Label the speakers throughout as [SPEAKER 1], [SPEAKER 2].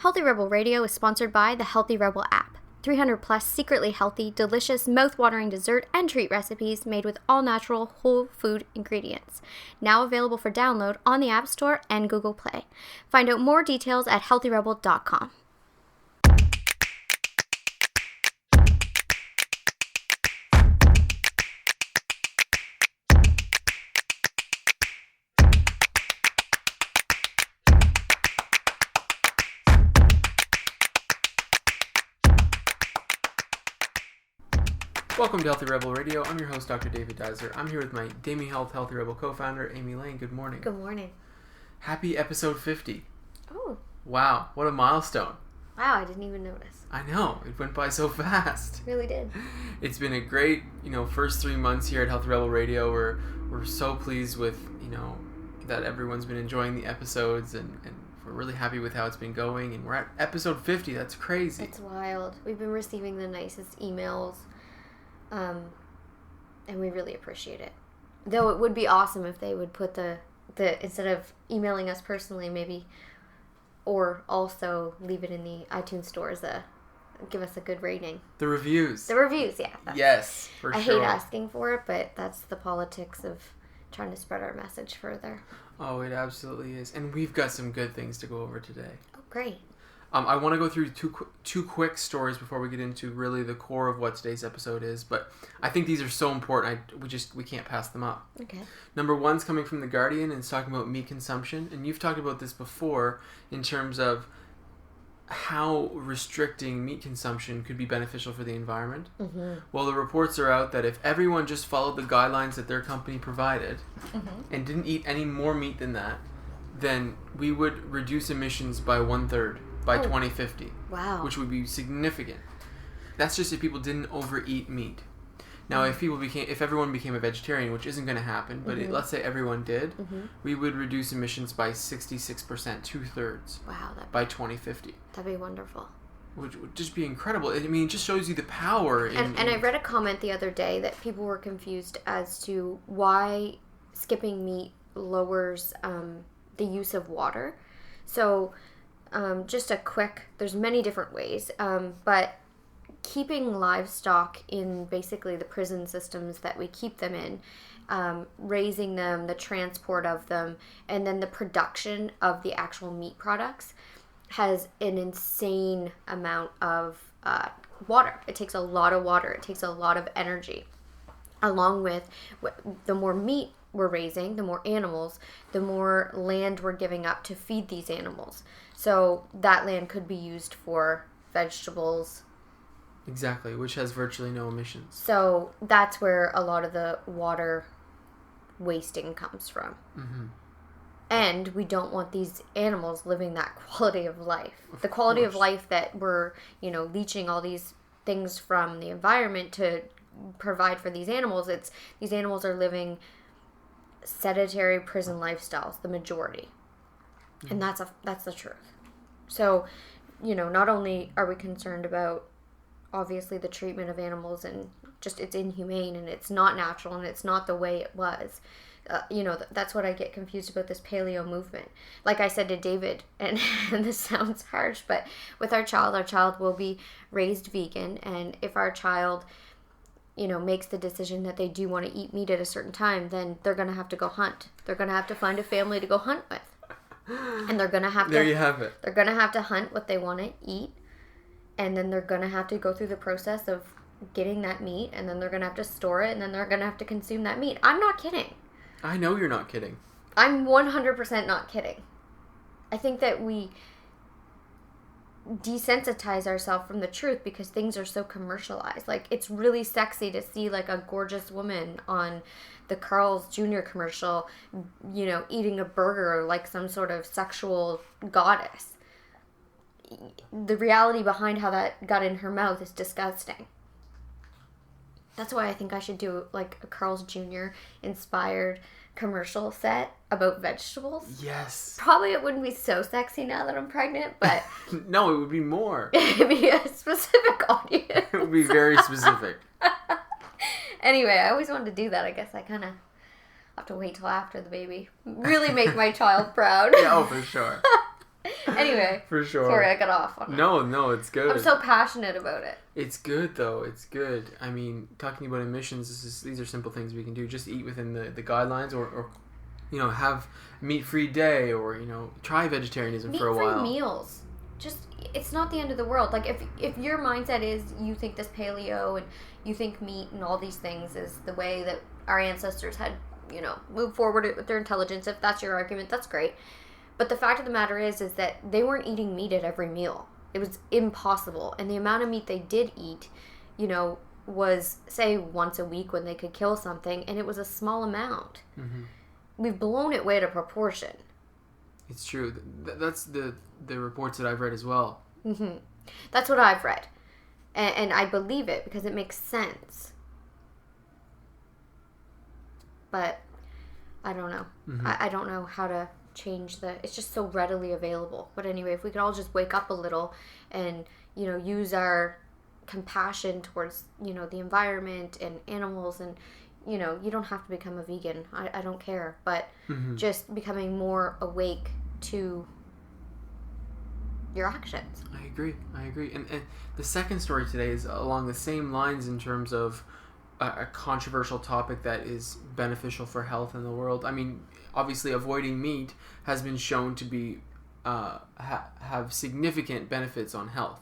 [SPEAKER 1] Healthy Rebel Radio is sponsored by the Healthy Rebel app. 300 plus secretly healthy, delicious, mouth-watering dessert and treat recipes made with all-natural, whole food ingredients. Now available for download on the App Store and Google Play. Find out more details at healthyrebel.com.
[SPEAKER 2] Welcome to Healthy Rebel Radio. I'm your host, Dr. David Deiser. I'm here with my Dami Health Healthy Rebel co-founder, Amy Lane. Good morning.
[SPEAKER 1] Good morning.
[SPEAKER 2] Happy episode 50.
[SPEAKER 1] Oh.
[SPEAKER 2] Wow, what a milestone.
[SPEAKER 1] Wow, I didn't even notice.
[SPEAKER 2] I know, it went by so fast.
[SPEAKER 1] It really did.
[SPEAKER 2] It's been a great, first 3 months here at Healthy Rebel Radio. We're so pleased with, that everyone's been enjoying the episodes and we're really happy with how it's been going. And we're at episode 50. That's crazy.
[SPEAKER 1] It's wild. We've been receiving the nicest emails. And we really appreciate it. Though it would be awesome if they would put the instead of emailing us personally, maybe, or also leave it in the iTunes stores, give us a good rating.
[SPEAKER 2] The reviews.
[SPEAKER 1] The reviews, yeah.
[SPEAKER 2] Yes, for sure.
[SPEAKER 1] I hate asking for it, but that's the politics of trying to spread our message further.
[SPEAKER 2] Oh, it absolutely is. And we've got some good things to go over today.
[SPEAKER 1] Oh, great.
[SPEAKER 2] I want to go through two quick stories before we get into really the core of what today's episode is, but I think these are so important, we can't pass them up.
[SPEAKER 1] Okay.
[SPEAKER 2] Number one's coming from The Guardian, and it's talking about meat consumption, and you've talked about this before in terms of how restricting meat consumption could be beneficial for the environment.
[SPEAKER 1] Mm-hmm.
[SPEAKER 2] Well, the reports are out that if everyone just followed the guidelines that their company provided and didn't eat any more meat than that, then we would reduce emissions by 1/3. By 2050.
[SPEAKER 1] Wow.
[SPEAKER 2] Which would be significant. That's just if people didn't overeat meat. Now, if everyone became a vegetarian, which isn't going to happen, but let's say everyone did, we would reduce emissions by 66%, 2/3.
[SPEAKER 1] Wow.
[SPEAKER 2] By 2050.
[SPEAKER 1] That'd be wonderful.
[SPEAKER 2] Which would just be incredible. I mean, it just shows you the power.
[SPEAKER 1] And I read a comment the other day that people were confused as to why skipping meat lowers the use of water. So... just a quick, there's many different ways, but keeping livestock in basically the prison systems that we keep them in, raising them, the transport of them, and then the production of the actual meat products has an insane amount of water. It takes a lot of water. It takes a lot of energy. Along with the more meat we're raising, the more animals, the more land we're giving up to feed these animals. So that land could be used for vegetables.
[SPEAKER 2] Exactly, which has virtually no emissions.
[SPEAKER 1] So that's where a lot of the water wasting comes from. Mm-hmm. And we don't want these animals living that quality of life. The quality of life that we're, leaching all these things from the environment to provide for these animals. These animals are living sedentary prison lifestyles, the majority. And that's the truth. So, not only are we concerned about, obviously, the treatment of animals and just it's inhumane and it's not natural and it's not the way it was. That's what I get confused about this paleo movement. Like I said to David, and this sounds harsh, but with our child will be raised vegan. And if our child, makes the decision that they do want to eat meat at a certain time, then they're going to have to go hunt. They're going to have to find a family to go hunt with. And they're going to have
[SPEAKER 2] there you have it.
[SPEAKER 1] They're going to have to hunt what they want to eat. And then they're going to have to go through the process of getting that meat. And then they're going to have to store it. And then they're going to have to consume that meat. I'm not kidding.
[SPEAKER 2] I know you're not kidding.
[SPEAKER 1] I'm 100% not kidding. I think that we desensitize ourselves from the truth because things are so commercialized. Like, it's really sexy to see, like, a gorgeous woman on the Carl's Jr. commercial, eating a burger like some sort of sexual goddess. The reality behind how that got in her mouth is disgusting. That's why I think I should do, like, a Carl's Jr. inspired commercial set about vegetables.
[SPEAKER 2] Yes.
[SPEAKER 1] Probably it wouldn't be so sexy now that I'm pregnant, but...
[SPEAKER 2] No, it would be more.
[SPEAKER 1] It'd be a specific audience.
[SPEAKER 2] It would be very specific.
[SPEAKER 1] Anyway, I always wanted to do that. I guess I kind of have to wait till after the baby. Really make my child proud.
[SPEAKER 2] Yeah, oh, for sure.
[SPEAKER 1] Anyway.
[SPEAKER 2] For sure.
[SPEAKER 1] Sorry, I got off on that.
[SPEAKER 2] No, it's good.
[SPEAKER 1] I'm so passionate about it.
[SPEAKER 2] It's good, though. It's good. I mean, talking about emissions, these are simple things we can do. Just eat within the guidelines or have meat-free day or, try vegetarianism for a while.
[SPEAKER 1] Meat-free meals. Just, it's not the end of the world. Like, if your mindset is you think this paleo and you think meat and all these things is the way that our ancestors had, moved forward with their intelligence, if that's your argument, that's great. But the fact of the matter is that they weren't eating meat at every meal. It was impossible. And the amount of meat they did eat, was, say, once a week when they could kill something, and it was a small amount. Mm-hmm. We've blown it way out of proportion.
[SPEAKER 2] It's true. That's the reports that I've read as well.
[SPEAKER 1] Mm-hmm. That's what I've read. And I believe it because it makes sense. But I don't know. Mm-hmm. I don't know how to change it's just so readily available. But anyway, if we could all just wake up a little and, use our compassion towards, the environment and animals and, you don't have to become a vegan. I don't care. But mm-hmm. just becoming more awake to your actions.
[SPEAKER 2] I agree. And the second story today is along the same lines in terms of a controversial topic that is beneficial for health in the world. I mean, obviously avoiding meat has been shown to be have significant benefits on health,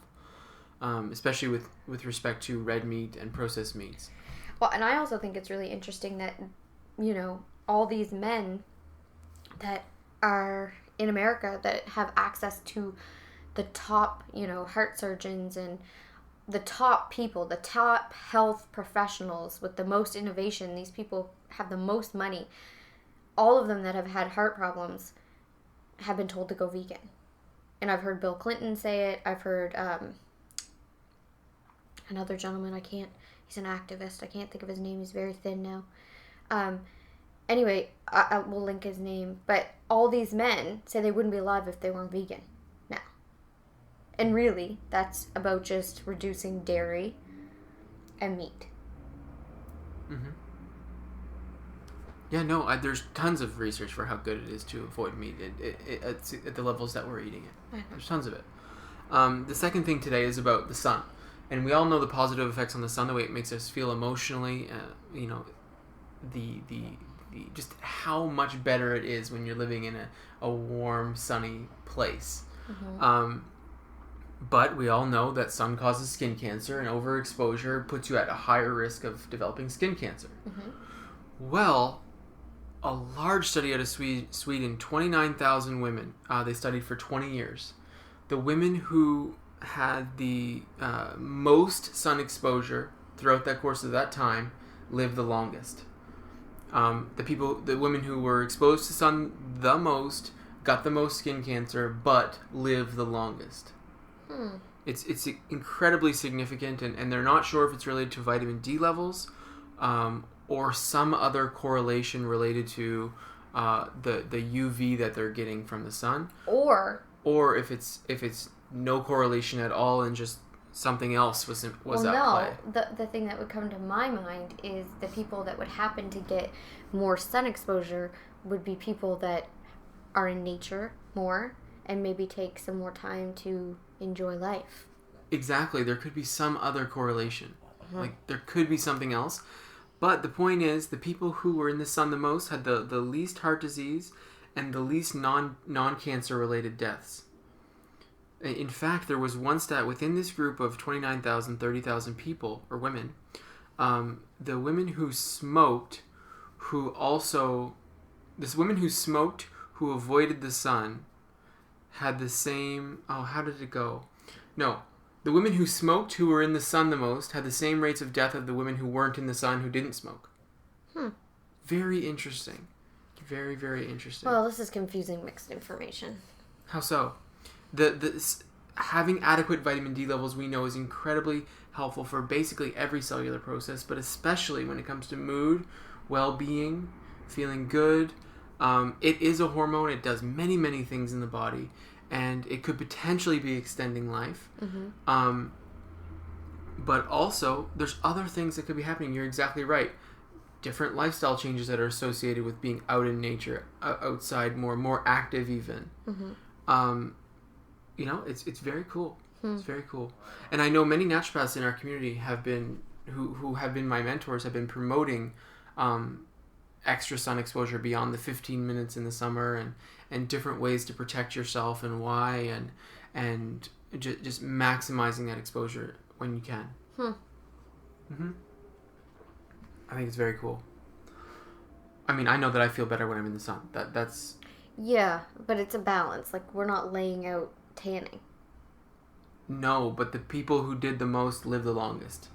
[SPEAKER 2] especially with respect to red meat and processed meats.
[SPEAKER 1] Well, and I also think it's really interesting that, all these men that are in America that have access to the top, heart surgeons and the top people, the top health professionals with the most innovation. These people have the most money. All of them that have had heart problems have been told to go vegan. And I've heard Bill Clinton say it. I've heard another gentleman, he's an activist. I can't think of his name. He's very thin now. Anyway, I will link his name. But all these men say they wouldn't be alive if they weren't vegan now. And really, that's about just reducing dairy and meat.
[SPEAKER 2] Mm-hmm. Yeah, no, there's tons of research for how good it is to avoid meat at the levels that we're eating it. Mm-hmm. There's tons of it. The second thing today is about the sun. And we all know the positive effects on the sun, the way it makes us feel emotionally, the just how much better it is when you're living in a warm, sunny place. Mm-hmm. But we all know that sun causes skin cancer, and overexposure puts you at a higher risk of developing skin cancer. Mm-hmm. Well, a large study out of Sweden, 29,000 women, they studied for 20 years. The women who had the most sun exposure throughout that course of that time lived the longest. The women who were exposed to sun the most got the most skin cancer, but lived the longest. It's incredibly significant, and they're not sure if it's related to vitamin D levels or some other correlation related to the UV that they're getting from the sun, or if it's no correlation at all and just something else was at play.
[SPEAKER 1] The thing that would come to my mind is the people that would happen to get more sun exposure would be people that are in nature more and maybe take some more time to enjoy life.
[SPEAKER 2] Exactly. There could be some other correlation. Mm-hmm. Like, there could be something else. But the point is, the people who were in the sun the most had the least heart disease and the least non-cancer related deaths. In fact, there was one stat within this group of 29,000, 30,000 people, or women, the women who smoked, who avoided the sun, had the same... Oh, how did it go? No. The women who smoked, who were in the sun the most, had the same rates of death of the women who weren't in the sun, who didn't smoke. Very interesting. Very, very interesting.
[SPEAKER 1] Well, this is confusing mixed information.
[SPEAKER 2] How so? Having adequate vitamin D levels, we know, is incredibly helpful for basically every cellular process, but especially when it comes to mood, well-being, feeling good. It is a hormone. It does many, many things in the body, and it could potentially be extending life. Mm-hmm. But also, there's other things that could be happening. You're exactly right. Different lifestyle changes that are associated with being out in nature, outside more active even. Mm-hmm. you know, it's very cool. It's very cool. And I know many naturopaths in our community have been, who have been my mentors, have been promoting extra sun exposure beyond the 15 minutes in the summer, and different ways to protect yourself and why, and just maximizing that exposure when you can. I think it's very cool. I mean, I know that I feel better when I'm in the sun. That's...
[SPEAKER 1] Yeah, but it's a balance. Like, we're not laying out tanning.
[SPEAKER 2] No, but the people who did the most live the longest.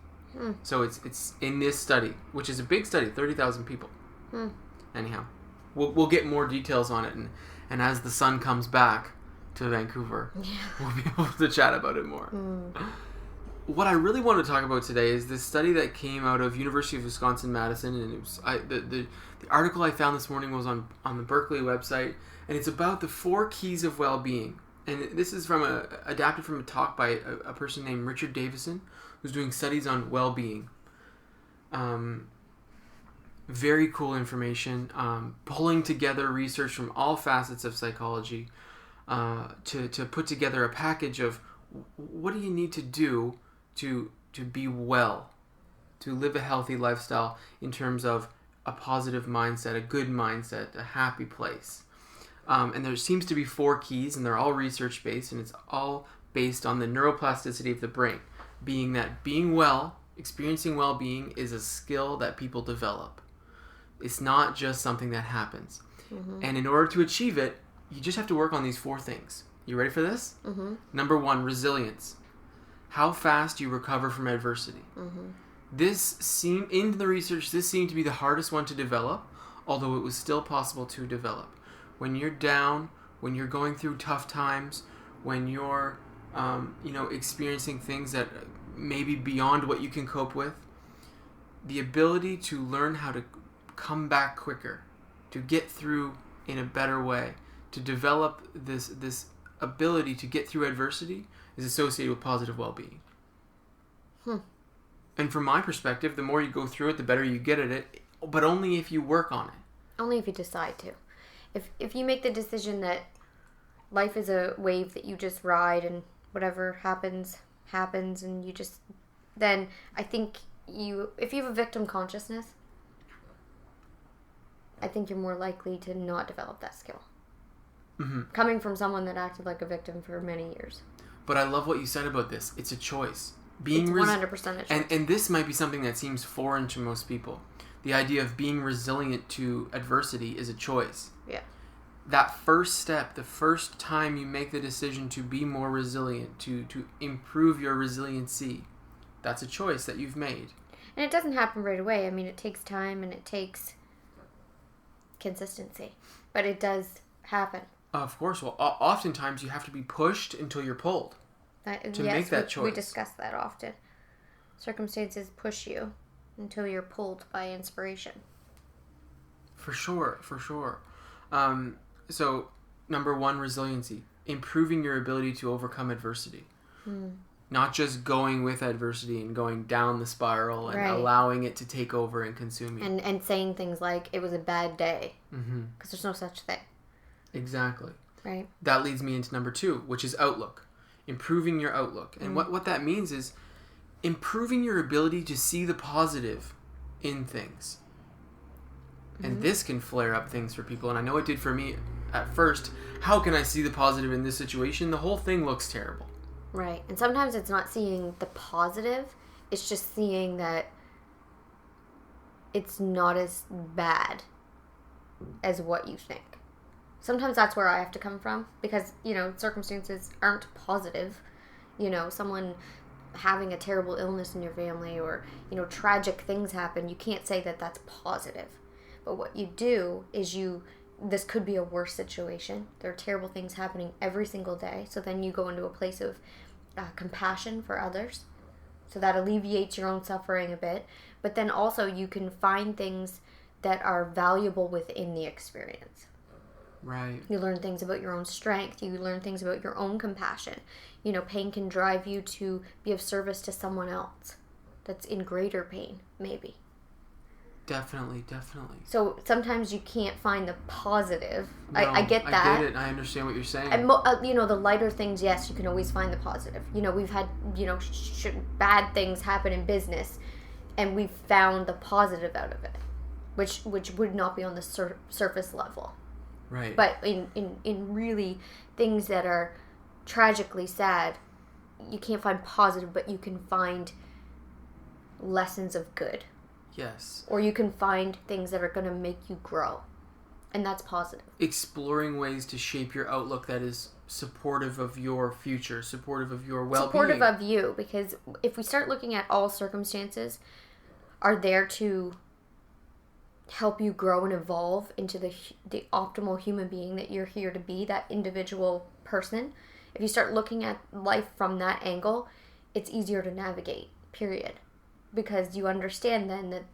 [SPEAKER 2] So it's in this study, which is a big study, 30,000 people. Anyhow, we'll get more details on it, and as the sun comes back to Vancouver, we'll be able to chat about it more. What I really want to talk about today is this study that came out of University of Wisconsin-Madison, and it was the article I found this morning was on the Berkeley website, and it's about the 4 keys of well-being. And this is adapted from a talk by a person named Richard Davison, who's doing studies on well-being. Very cool information, pulling together research from all facets of psychology to put together a package of what do you need to do to be well, to live a healthy lifestyle in terms of a positive mindset, a good mindset, a happy place. And there seems to be 4 keys, and they're all research-based, and it's all based on the neuroplasticity of the brain, being that being well, experiencing well-being is a skill that people develop. It's not just something that happens. And in order to achieve it, you just have to work on these 4 things. You ready for this? Number 1, resilience. How fast you recover from adversity. In the research, this seemed to be the hardest one to develop, although it was still possible to develop. When you're down, when you're going through tough times, when you're, experiencing things that may be beyond what you can cope with, the ability to learn how to come back quicker, to get through in a better way, to develop this ability to get through adversity is associated with positive well-being. And from my perspective, the more you go through it, the better you get at it, but only if you work on it. Only if you decide to.
[SPEAKER 1] If you make the decision that life is a wave that you just ride and whatever happens, and you just... Then I think if you have a victim consciousness, I think you're more likely to not develop that skill. Coming from someone that acted like a victim for many years.
[SPEAKER 2] But I love what you said about this. It's a choice.
[SPEAKER 1] It's 100% a choice.
[SPEAKER 2] And this might be something that seems foreign to most people. The idea of being resilient to adversity is a choice.
[SPEAKER 1] Yeah.
[SPEAKER 2] That first step, the first time you make the decision to be more resilient, to improve your resiliency, that's a choice that you've made.
[SPEAKER 1] And it doesn't happen right away. I mean, it takes time and it takes consistency. But it does happen.
[SPEAKER 2] Of course. Well, oftentimes you have to be pushed until you're pulled to make that choice.
[SPEAKER 1] We discuss that often. Circumstances push you until you're pulled by inspiration.
[SPEAKER 2] For sure. So, number 1, resiliency. Improving your ability to overcome adversity. Not just going with adversity and going down the spiral and allowing it to take over and consume you.
[SPEAKER 1] And saying things like, it was a bad day. Because there's no such thing.
[SPEAKER 2] Exactly.
[SPEAKER 1] Right.
[SPEAKER 2] That leads me into number 2, which is outlook. Improving your outlook. And what that means is improving your ability to see the positive in things. And this can flare up things for people. And I know it did for me at first. How can I see the positive in this situation? The whole thing looks terrible.
[SPEAKER 1] Right. And sometimes it's not seeing the positive. It's just seeing that it's not as bad as what you think. Sometimes that's where I have to come from. Because, circumstances aren't positive. Someone having a terrible illness in your family or, tragic things happen. You can't say that that's positive. But what you do is this could be a worse situation. There are terrible things happening every single day. So then you go into a place of compassion for others. So that alleviates your own suffering a bit. But then also you can find things that are valuable within the experience.
[SPEAKER 2] Right.
[SPEAKER 1] You learn things about your own strength. You learn things about your own compassion. Pain can drive you to be of service to someone else that's in greater pain, maybe.
[SPEAKER 2] Definitely.
[SPEAKER 1] So sometimes you can't find the positive.
[SPEAKER 2] No,
[SPEAKER 1] I get that.
[SPEAKER 2] I get it. I understand what you're saying.
[SPEAKER 1] And the lighter things, yes, you can always find the positive. We've had bad things happen in business, and we've found the positive out of it, which would not be on the surface level.
[SPEAKER 2] Right.
[SPEAKER 1] But in really things that are tragically sad, you can't find positive, but you can find lessons of good.
[SPEAKER 2] Yes.
[SPEAKER 1] Or you can find things that are going to make you grow. And that's positive.
[SPEAKER 2] Exploring ways to shape your outlook that is supportive of your future, supportive of your well-being.
[SPEAKER 1] Supportive of you, because if we start looking at all circumstances are there to help you grow and evolve into the optimal human being that you're here to be, that individual person. If you start looking at life from that angle, it's easier to navigate, period. Because you understand then that,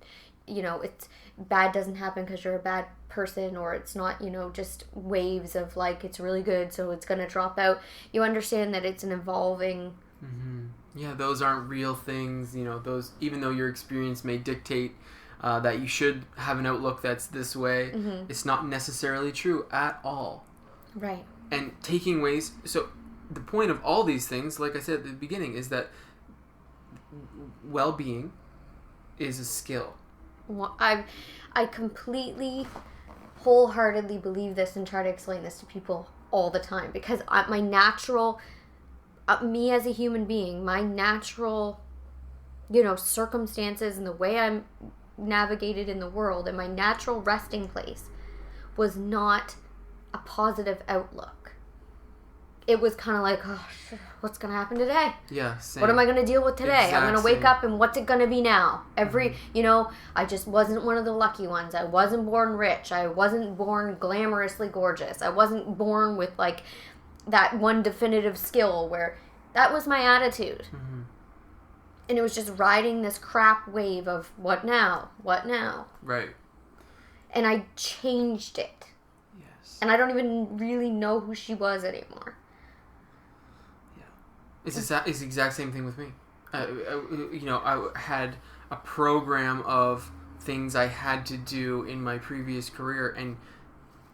[SPEAKER 1] it's bad doesn't happen because you're a bad person, or it's not, just waves of like, it's really good, so it's going to drop out. You understand that it's an evolving...
[SPEAKER 2] Mm-hmm. Yeah, those aren't real things, those, even though your experience may dictate that you should have an outlook that's this way,
[SPEAKER 1] mm-hmm.
[SPEAKER 2] It's not necessarily true at all.
[SPEAKER 1] Right.
[SPEAKER 2] And taking ways... So the point of all these things, like I said at the beginning, is that well-being is a skill.
[SPEAKER 1] Well, I completely, wholeheartedly believe this and try to explain this to people all the time, because my natural, me as a human being, my natural, circumstances and the way I'm navigated in the world and my natural resting place was not a positive outlook. It was kind of like, oh, what's going to happen today?
[SPEAKER 2] Yeah, same.
[SPEAKER 1] What am I going to deal with today? I'm going to wake up and what's it going to be now? I just wasn't one of the lucky ones. I wasn't born rich. I wasn't born glamorously gorgeous. I wasn't born with like that one definitive skill where that was my attitude.
[SPEAKER 2] Mm-hmm.
[SPEAKER 1] And it was just riding this crap wave of what now? What now?
[SPEAKER 2] Right.
[SPEAKER 1] And I changed it.
[SPEAKER 2] Yes.
[SPEAKER 1] And I don't even really know who she was anymore.
[SPEAKER 2] It's the exact same thing with me. I had a program of things I had to do in my previous career, and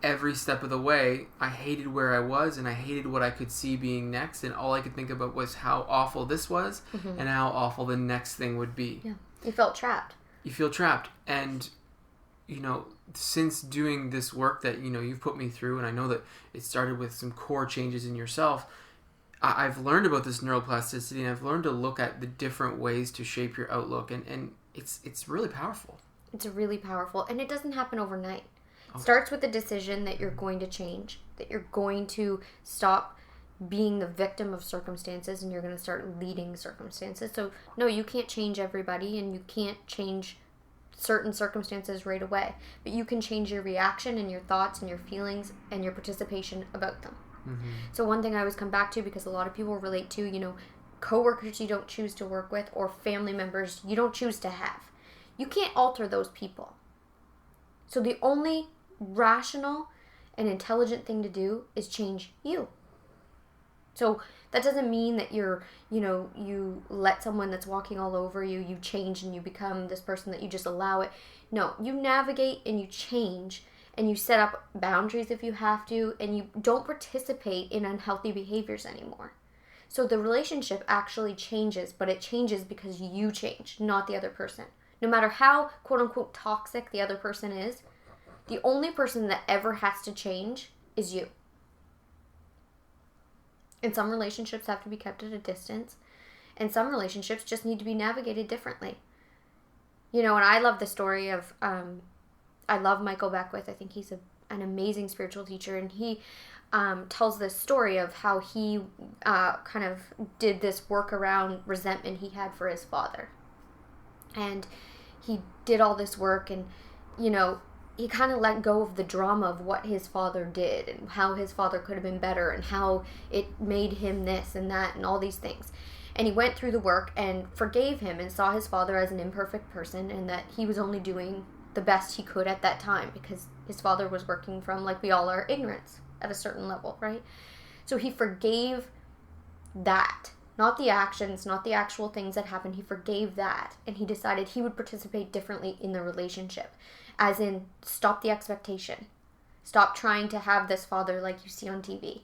[SPEAKER 2] every step of the way, I hated where I was, and I hated what I could see being next, and all I could think about was how awful this was, mm-hmm. and how awful the next thing would be.
[SPEAKER 1] Yeah, you felt trapped.
[SPEAKER 2] You feel trapped, and since doing this work that you've put me through, and I know that it started with some core changes in yourself. I've learned about this neuroplasticity, and I've learned to look at the different ways to shape your outlook, and it's really powerful.
[SPEAKER 1] It's really powerful, and it doesn't happen overnight. It starts with the decision that you're going to change, that you're going to stop being the victim of circumstances, and you're going to start leading circumstances. So, no, you can't change everybody, and you can't change certain circumstances right away, but you can change your reaction and your thoughts and your feelings and your participation about them. Mm-hmm. So one thing I always come back to, because a lot of people relate to, coworkers you don't choose to work with, or family members you don't choose to have. You can't alter those people. So the only rational and intelligent thing to do is change you. So that doesn't mean that you let someone that's walking all over you change and you become this person that you just allow it. No, you navigate and you change. And you set up boundaries if you have to, and you don't participate in unhealthy behaviors anymore. So the relationship actually changes, but it changes because you change, not the other person. No matter how quote-unquote toxic the other person is, the only person that ever has to change is you. And some relationships have to be kept at a distance, and some relationships just need to be navigated differently. And I love the story of... I love Michael Beckwith. I think he's an amazing spiritual teacher, and he tells this story of how he kind of did this work around resentment he had for his father. And he did all this work, and, he kind of let go of the drama of what his father did and how his father could have been better and how it made him this and that and all these things. And he went through the work and forgave him and saw his father as an imperfect person, and that he was only doing the best he could at that time, because his father was working from, like we all are, ignorance at a certain level, right? So he forgave that Not the actions, not the actual things that happened. He forgave that. And he decided he would participate differently in the relationship. As in, stop the expectation. Stop trying to have this father like you see on TV.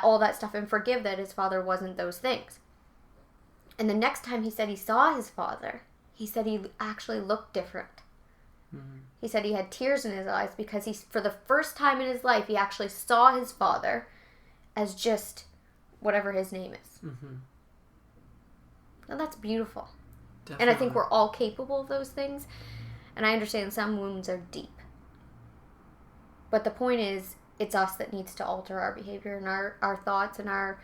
[SPEAKER 1] All that stuff, and forgive that his father wasn't those things. And the next time he said he saw his father, he said he actually looked different. Mm-hmm. He said he had tears in his eyes because for the first time in his life, he actually saw his father as just whatever his name is. Mm-hmm. Now that's beautiful. Definitely. And I think we're all capable of those things. And I understand some wounds are deep. But the point is, it's us that needs to alter our behavior and our thoughts and our,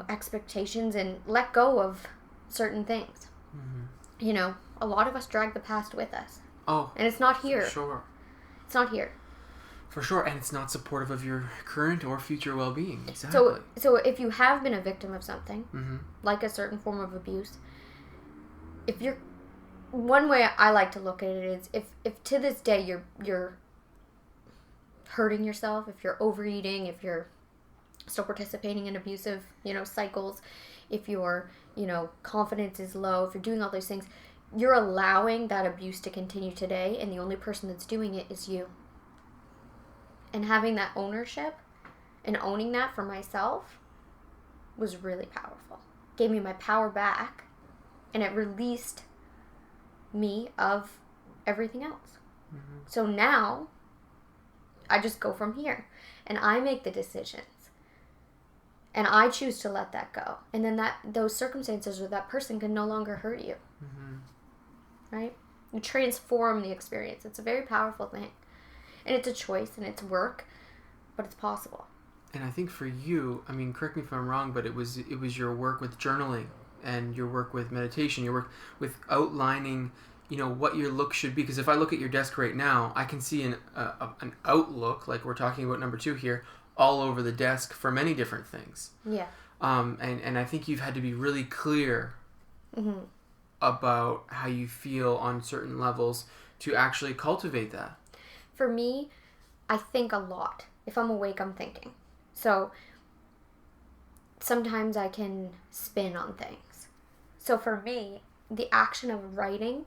[SPEAKER 1] expectations, and let go of certain things. Mm-hmm. A lot of us drag the past with us.
[SPEAKER 2] Oh.
[SPEAKER 1] And it's not here.
[SPEAKER 2] For sure.
[SPEAKER 1] It's not here.
[SPEAKER 2] For sure, and it's not supportive of your current or future well-being. Exactly.
[SPEAKER 1] So if you have been a victim of something,
[SPEAKER 2] mm-hmm.
[SPEAKER 1] like a certain form of abuse, one way I like to look at it is if to this day you're hurting yourself, if you're overeating, if you're still participating in abusive, cycles, if your, confidence is low, if you're doing all those things, you're allowing that abuse to continue today, and the only person that's doing it is you. And having that ownership and owning that for myself was really powerful. Gave me my power back, and it released me of everything else. Mm-hmm. So now I just go from here, and I make the decisions, and I choose to let that go. And then those circumstances or that person can no longer hurt you. Mm-hmm. Right? You transform the experience. It's a very powerful thing. And it's a choice, and it's work, but it's possible.
[SPEAKER 2] And I think for you, correct me if I'm wrong, but it was your work with journaling and your work with meditation, your work with outlining, what your look should be. Because if I look at your desk right now, I can see an outlook, like we're talking about number 2 here, all over the desk for many different things.
[SPEAKER 1] Yeah.
[SPEAKER 2] And I think you've had to be really clear mm-hmm. about how you feel on certain levels to actually cultivate that.
[SPEAKER 1] For me, I think a lot. If I'm awake, I'm thinking. So sometimes I can spin on things. So for me, the action of writing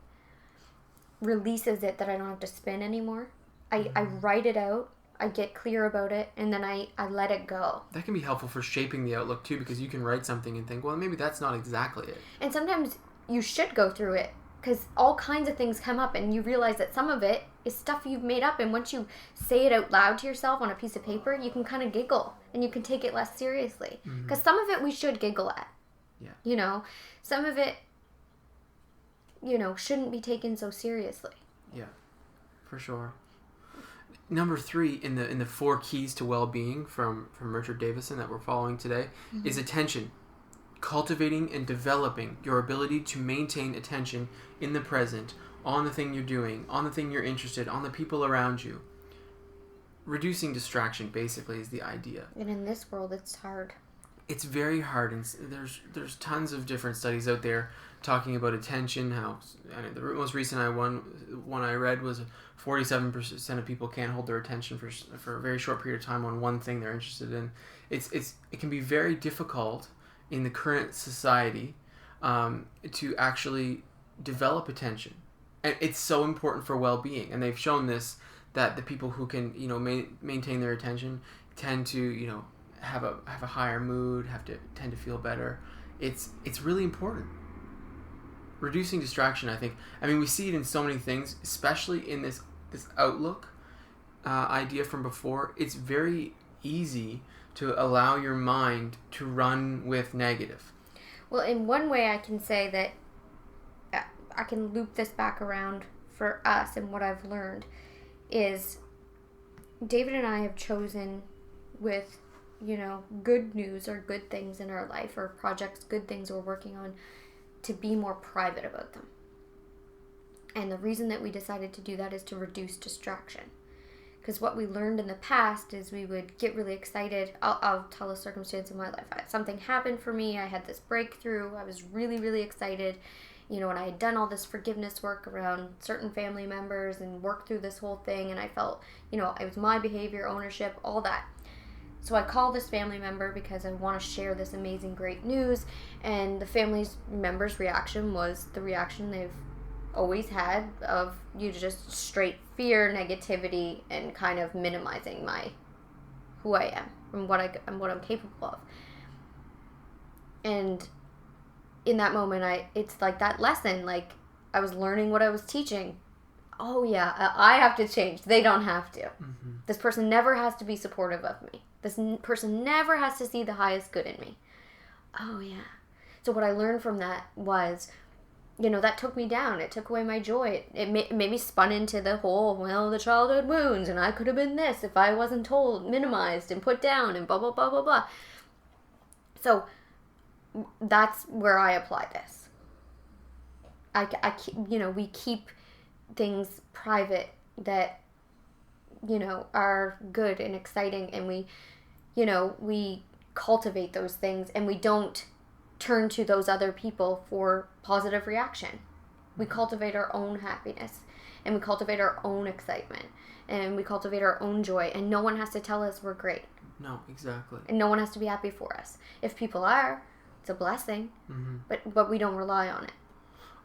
[SPEAKER 1] releases it that I don't have to spin anymore. I write it out, I get clear about it, and then I let it go.
[SPEAKER 2] That can be helpful for shaping the outlook too, because you can write something and think, well, maybe that's not exactly it.
[SPEAKER 1] And sometimes you should go through it, because all kinds of things come up, and you realize that some of it is stuff you've made up, and once you say it out loud to yourself on a piece of paper, you can kind of giggle, and you can take it less seriously. Because some of it we should giggle at. Yeah. Some of it, shouldn't be taken so seriously.
[SPEAKER 2] Yeah, for sure. Number 3 in the 4 keys to well-being from Richard Davison that we're following today mm-hmm. is attention. Cultivating and developing your ability to maintain attention in the present, on the thing you're doing, on the thing you're interested, on the people around you. Reducing distraction, basically, is the idea.
[SPEAKER 1] And in this world, it's hard.
[SPEAKER 2] It's very hard, and there's tons of different studies out there talking about attention. The most recent one I read was 47% of people can't hold their attention for a very short period of time on one thing they're interested in. It can be very difficult in the current society to actually develop attention, and it's so important for well-being. And they've shown this, that the people who can maintain their attention tend to have a higher mood, tend to feel better. It's really important. Reducing distraction, I think. We see it in so many things, especially in this outlook idea from before. It's very easy to allow your mind to run with negative.
[SPEAKER 1] Well, in one way I can say that I can loop this back around for us, and what I've learned is David and I have chosen with, good news or good things in our life or projects, good things we're working on, to be more private about them. And the reason that we decided to do that is to reduce distraction. Because what we learned in the past is we would get really excited. I'll tell a circumstance in my life. Something happened for me. I had this breakthrough. I was really, really excited. And I had done all this forgiveness work around certain family members and worked through this whole thing. And I felt, it was my behavior, ownership, all that. So I call this family member because I want to share this amazing, great news. And the family member's reaction was the reaction they've always had of just straight fear, negativity, and kind of minimizing who I am and what I'm capable of. And in that moment, it's like that lesson, like I was learning what I was teaching. Oh yeah, I have to change. They don't have to. Mm-hmm. This person never has to be supportive of me. This person never has to see the highest good in me. Oh yeah. So what I learned from that was, that took me down. It took away my joy. It made me spun into the whole, the childhood wounds, and I could have been this if I wasn't told, minimized, and put down, and blah, blah, blah, blah, blah. So that's where I apply this. We keep things private that, are good and exciting, and we cultivate those things, and we don't turn to those other people for positive reaction. We cultivate our own happiness, and we cultivate our own excitement, and we cultivate our own joy, and no one has to tell us we're great.
[SPEAKER 2] No, exactly.
[SPEAKER 1] And no one has to be happy for us. If people are, it's a blessing, but we don't rely on it.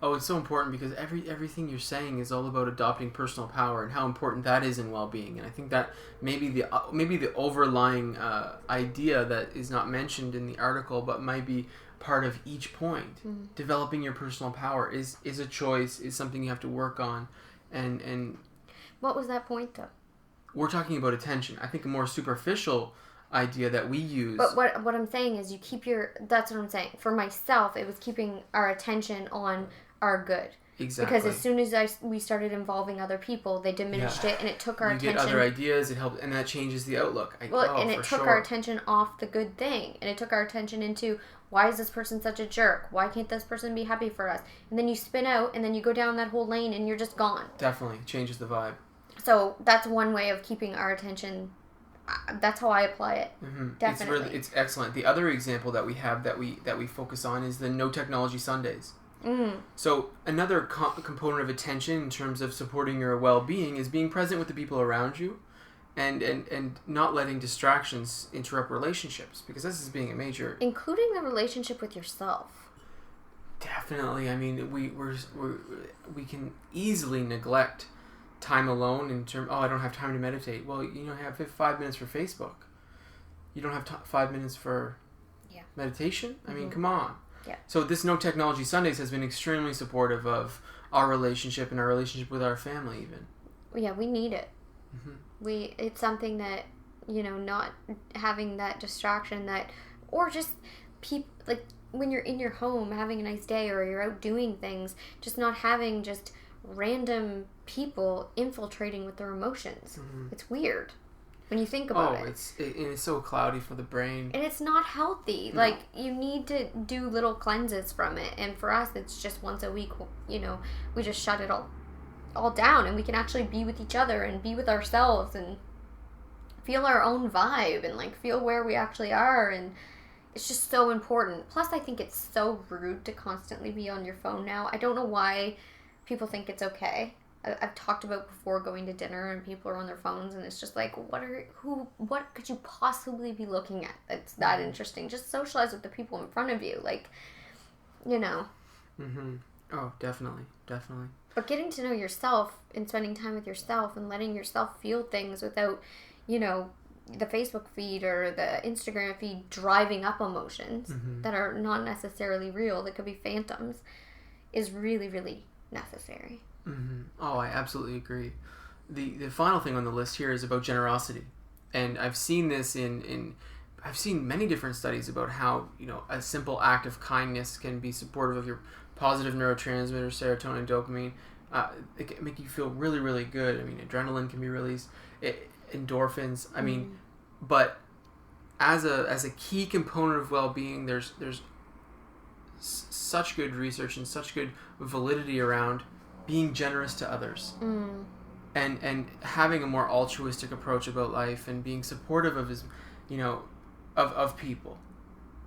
[SPEAKER 2] Oh, it's so important because everything you're saying is all about adopting personal power and how important that is in well-being. And I think that maybe the overlying idea that is not mentioned in the article, but might be part of each point. Mm-hmm. Developing your personal power is a choice, is something you have to work on. And
[SPEAKER 1] what was that point though?
[SPEAKER 2] We're talking about attention. I think a more superficial idea that we use.
[SPEAKER 1] But what I'm saying is that's what I'm saying. For myself, it was keeping our attention on our good.
[SPEAKER 2] Exactly.
[SPEAKER 1] Because as soon as we started involving other people, they diminished it, and it took our attention.
[SPEAKER 2] You get other ideas, it helps, and that changes the outlook.
[SPEAKER 1] It took our attention off the good thing, and it took our attention into, why is this person such a jerk? Why can't this person be happy for us? And then you spin out, and then you go down that whole lane, and you're just gone.
[SPEAKER 2] Definitely changes the vibe.
[SPEAKER 1] So that's one way of keeping our attention. That's how I apply it. Mm-hmm. Definitely,
[SPEAKER 2] it's excellent. The other example that we have that we focus on is the No Technology Sundays. Mm. So another component of attention in terms of supporting your well-being is being present with the people around you, and not letting distractions interrupt relationships, because this is being a major,
[SPEAKER 1] including the relationship with yourself.
[SPEAKER 2] Definitely. I mean, we can easily neglect time alone in terms. Oh, I don't have time to meditate. Well, have 5 minutes for Facebook. You don't have 5 minutes for meditation. I mean, come on.
[SPEAKER 1] Yeah.
[SPEAKER 2] So this No Technology Sundays has been extremely supportive of our relationship and our relationship with our family even.
[SPEAKER 1] Yeah, we need it. Mm-hmm. It's something that, not having that distraction or just people, like when you're in your home having a nice day or you're out doing things, just not having just random people infiltrating with their emotions. Mm-hmm. It's weird. When you think about it.
[SPEAKER 2] It's so cloudy for the brain.
[SPEAKER 1] And it's not healthy. No. Like, you need to do little cleanses from it. And for us, it's just once a week, we just shut it all down. And we can actually be with each other and be with ourselves and feel our own vibe and, feel where we actually are. And it's just so important. Plus, I think it's so rude to constantly be on your phone now. I don't know why people think it's okay. I've talked about before going to dinner and people are on their phones, and it's just like, what could you possibly be looking at that's that interesting? Just socialize with the people in front of you,
[SPEAKER 2] Mm-hmm. Oh, definitely.
[SPEAKER 1] But getting to know yourself and spending time with yourself and letting yourself feel things without, the Facebook feed or the Instagram feed driving up emotions that are not necessarily real, that could be phantoms, is really, really necessary.
[SPEAKER 2] Mm-hmm. Oh, I absolutely agree. The final thing on the list here is about generosity, and I've seen this I've seen many different studies about how a simple act of kindness can be supportive of your positive neurotransmitters, serotonin, dopamine. It can make you feel really, really good. I mean, adrenaline can be released, endorphins. I mean, but as a key component of well-being, there's such good research and such good validity around being generous to others, and having a more altruistic approach about life, and being supportive of of people,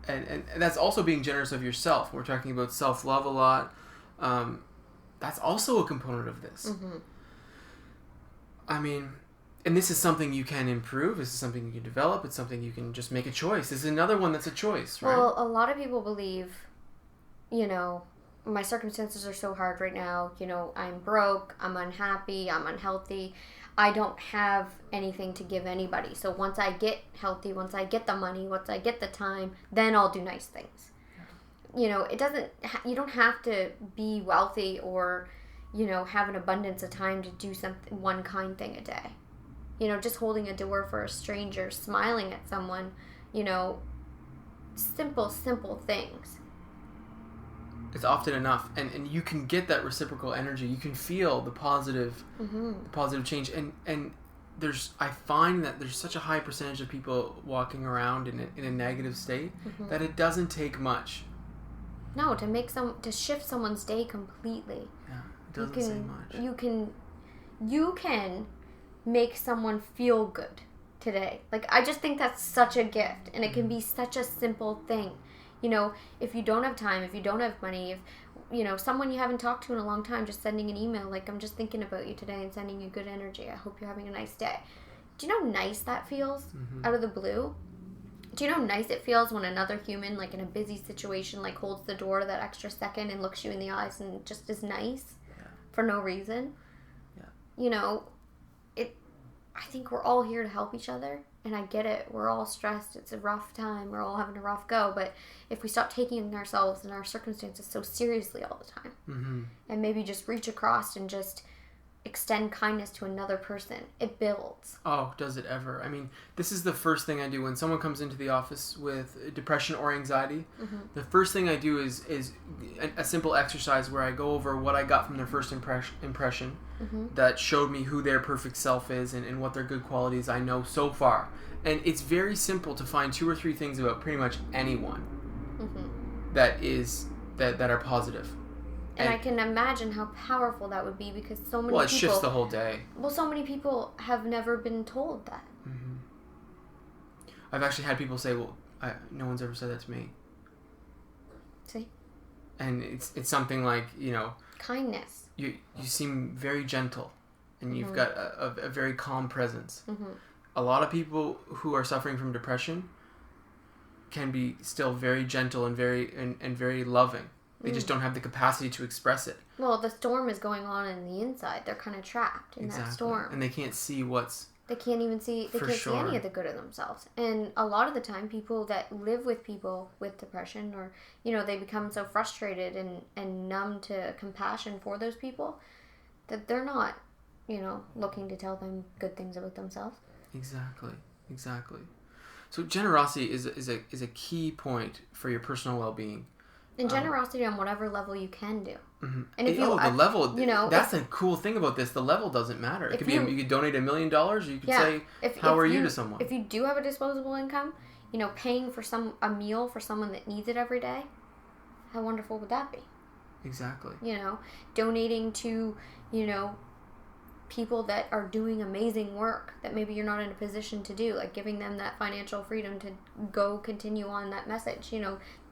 [SPEAKER 2] and that's also being generous of yourself. We're talking about self-love a lot. That's also a component of this. Mm-hmm. I mean, And this is something you can improve. This is something you can develop. It's something you can just make a choice. This is another one that's a choice, right?
[SPEAKER 1] Well, a lot of people believe, my circumstances are so hard right now. I'm broke, I'm unhappy, I'm unhealthy. I don't have anything to give anybody. So once I get healthy, once I get the money, once I get the time, then I'll do nice things. It doesn't, you don't have to be wealthy or, have an abundance of time to do one kind thing a day. Just holding a door for a stranger, smiling at someone, simple things.
[SPEAKER 2] It's often enough, and you can get that reciprocal energy. You can feel the positive, the positive change, and I find that there's such a high percentage of people walking around in a negative state that it doesn't take much.
[SPEAKER 1] No, to shift someone's day completely.
[SPEAKER 2] Yeah, it doesn't say much.
[SPEAKER 1] You can make someone feel good today. I just think that's such a gift, and it can be such a simple thing. If you don't have time, if you don't have money, if someone you haven't talked to in a long time, just sending an email I'm just thinking about you today and sending you good energy. I hope you're having a nice day. Do you know how nice that feels out of the blue? Do you know how nice it feels when another human, in a busy situation, holds the door that extra second and looks you in the eyes and just is nice for no reason? Yeah. I think we're all here to help each other, and I get it. We're all stressed. It's a rough time. We're all having a rough go, but if we stop taking ourselves and our circumstances so seriously all the time, and maybe just reach across and just extend kindness to another person, it builds.
[SPEAKER 2] Oh, does it ever? I mean, this is the first thing I do when someone comes into the office with depression or anxiety. The first thing I do is a simple exercise where I go over what I got from their first impression that showed me who their perfect self is and what their good qualities I know so far. And it's very simple to find 2 or 3 things about pretty much anyone that are positive.
[SPEAKER 1] And I can imagine how powerful that would be because so many people...
[SPEAKER 2] Well, it shifts the whole day.
[SPEAKER 1] Well, so many people have never been told that.
[SPEAKER 2] I've actually had people say, well, no one's ever said that to me.
[SPEAKER 1] See?
[SPEAKER 2] And it's something like,
[SPEAKER 1] kindness.
[SPEAKER 2] You seem very gentle, and you've got a very calm presence. A lot of people who are suffering from depression can be still very gentle and very loving. They just don't have the capacity to express it.
[SPEAKER 1] Well, the storm is going on in the inside. They're kind of trapped in that storm.
[SPEAKER 2] And they can't see
[SPEAKER 1] They can't even see... They can't see any of the good of themselves. And a lot of the time, people that live with people with depression or, they become so frustrated and numb to compassion for those people that they're not, looking to tell them good things about themselves.
[SPEAKER 2] Exactly. So generosity is a key point for your personal well-being.
[SPEAKER 1] And generosity on whatever level you can do.
[SPEAKER 2] And if the level, that's a cool thing about this. The level doesn't matter. It could you could donate $1 million, or you could say, "How are you to someone?"
[SPEAKER 1] If you do have a disposable income, paying for a meal for someone that needs it every day, how wonderful would that be?
[SPEAKER 2] Exactly.
[SPEAKER 1] Donating to, people that are doing amazing work that maybe you're not in a position to do, giving them that financial freedom to go continue on that message.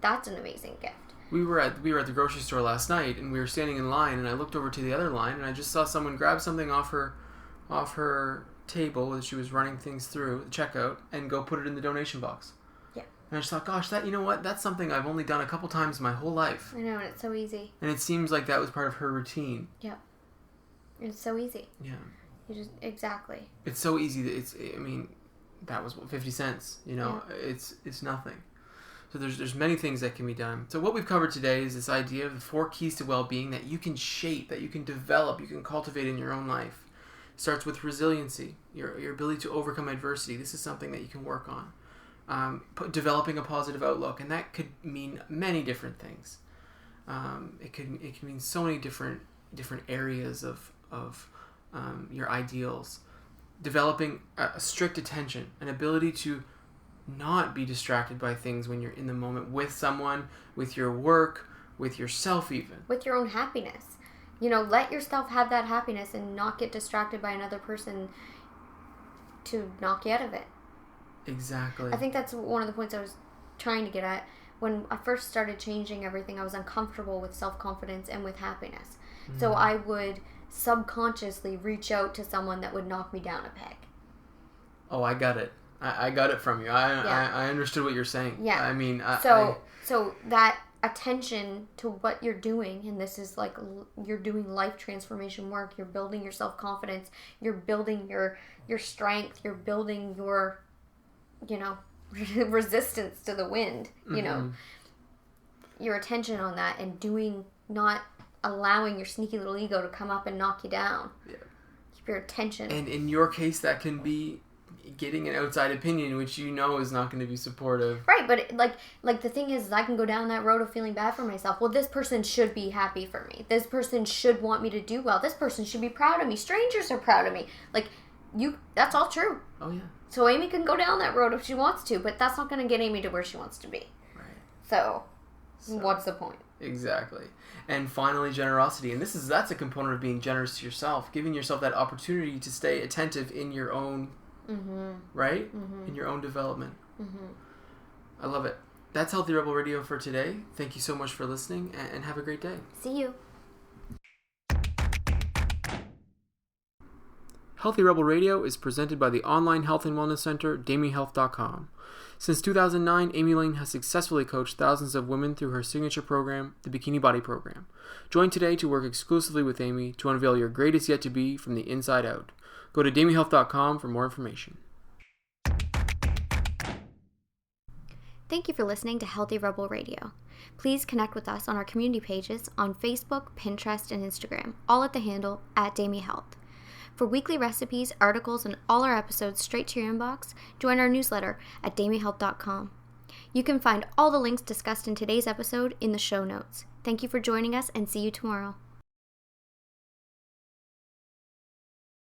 [SPEAKER 1] That's an amazing gift.
[SPEAKER 2] We were at the grocery store last night, and we were standing in line, and I looked over to the other line, and I just saw someone grab something off her table as she was running things through the checkout and go put it in the donation box.
[SPEAKER 1] Yeah.
[SPEAKER 2] And I just thought, gosh, that's something I've only done a couple times in my whole life.
[SPEAKER 1] I know, and it's so easy.
[SPEAKER 2] And it seems like that was part of her routine.
[SPEAKER 1] Yeah. It's so easy.
[SPEAKER 2] Yeah.
[SPEAKER 1] Exactly.
[SPEAKER 2] It's so easy that that was 50 cents, Yeah. It's nothing. So there's many things that can be done. So what we've covered today is this idea of the 4 keys to well-being that you can shape, that you can develop, you can cultivate in your own life. It starts with resiliency, your ability to overcome adversity. This is something that you can work on. Developing a positive outlook, and that could mean many different things. It can mean so many different areas of your ideals. Developing a strict attention, an ability to not be distracted by things when you're in the moment with someone, with your work, with yourself even.
[SPEAKER 1] With your own happiness. Let yourself have that happiness and not get distracted by another person to knock you out of it.
[SPEAKER 2] Exactly.
[SPEAKER 1] I think that's one of the points I was trying to get at. When I first started changing everything, I was uncomfortable with self-confidence and with happiness. So I would subconsciously reach out to someone that would knock me down a peg.
[SPEAKER 2] Oh, I got it. I got it from you. I understood what you're saying.
[SPEAKER 1] Yeah.
[SPEAKER 2] I mean,
[SPEAKER 1] so that attention to what you're doing, and this is like you're doing life transformation work. You're building your self-confidence. You're building your strength. You're building your, resistance to the wind. Your attention on that, and not allowing your sneaky little ego to come up and knock you down. Yeah. Keep your attention.
[SPEAKER 2] And in your case, that can be getting an outside opinion, which is not going to be supportive.
[SPEAKER 1] Right, but like the thing is I can go down that road of feeling bad for myself. Well, this person should be happy for me. This person should want me to do well. This person should be proud of me. Strangers are proud of me. That's all true.
[SPEAKER 2] Oh, yeah.
[SPEAKER 1] So Amy can go down that road if she wants to, but that's not going to get Amy to where she wants to be.
[SPEAKER 2] Right.
[SPEAKER 1] So what's the point?
[SPEAKER 2] Exactly. And finally, generosity. And that's a component of being generous to yourself, giving yourself that opportunity to stay attentive in your own, right? Mm-hmm. In your own development. Mm-hmm. I love it. That's Healthy Rebel Radio for today. Thank you so much for listening, and have a great day.
[SPEAKER 1] See you.
[SPEAKER 2] Healthy Rebel Radio is presented by the online health and wellness center, DamiHealth.com. Since 2009, Amy Lane has successfully coached thousands of women through her signature program, the Bikini Body Program. Join today to work exclusively with Amy to unveil your greatest yet to be from the inside out. Go to DamiHealth.com for more information.
[SPEAKER 1] Thank you for listening to Healthy Rebel Radio. Please connect with us on our community pages on Facebook, Pinterest, and Instagram, all at the handle @DamiHealth. For weekly recipes, articles, and all our episodes straight to your inbox, join our newsletter at DamiHealth.com. You can find all the links discussed in today's episode in the show notes. Thank you for joining us, and see you tomorrow.